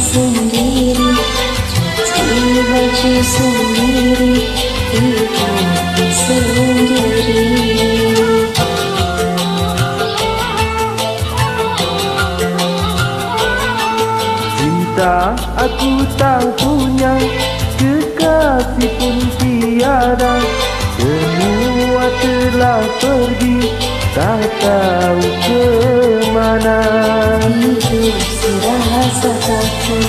sendiri, cuci baju sendiri, hidup sendiri. Cinta aku tak punya, kekasih pun tiada. Semua telah pergi, tak tahu ke mana. Hidup sudah rasa takut,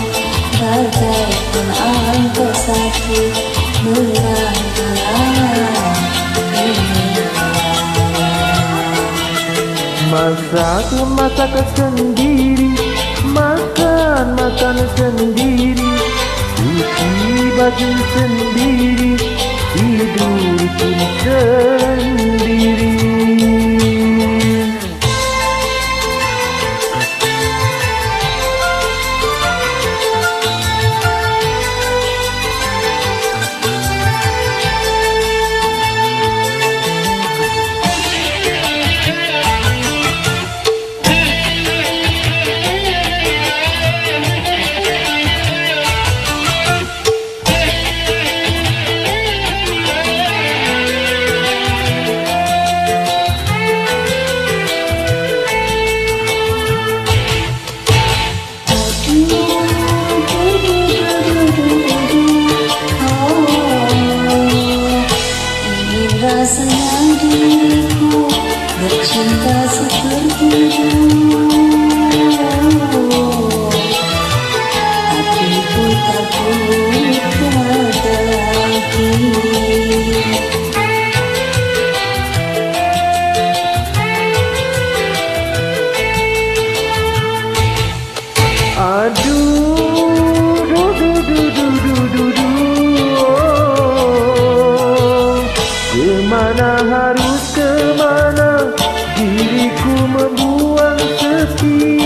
bagaikan angkot satu berangan-angan. Masak sendiri, makan sendiri, cuci baju sendiri, tidur pun sendiri. Rasanya diriku bercinta seperti dulu, hatiku takut ada lagi. Kemana harus kemana, diriku membuang sepi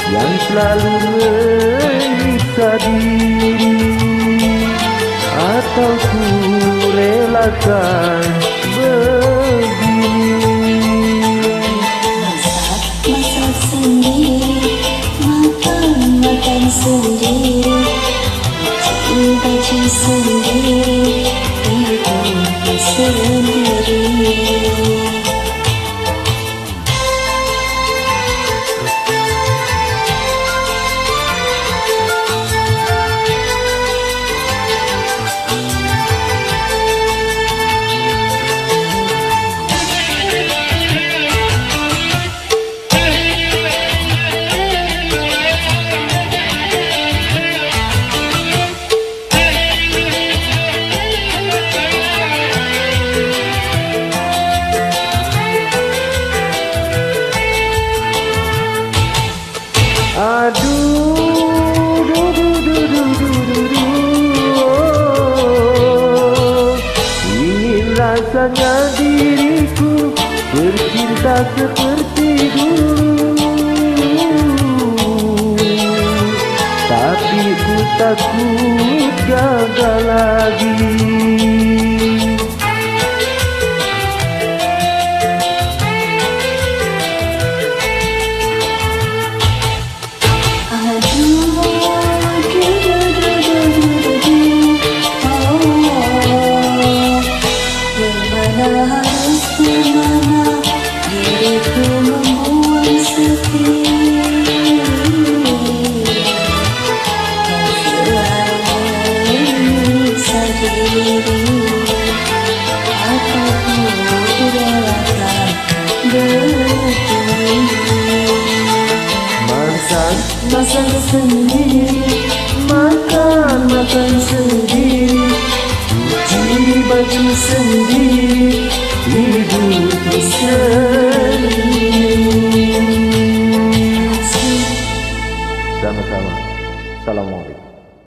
yang selalu menyiksa diri. Atau ku relakan begini. Masak sendiri, makan sendiri, cuci baju sendiri, hidup sendiri. Ingin rasanya diriku bercinta seperti dulu, tapi ku takut gagal lagi. Harus kemana, diriku membuang sepi yang selalu menyiksa diri. Aku relakan begini. Masak sendiri, makan sendiri, cuci baju sendiri, hidup sendiri.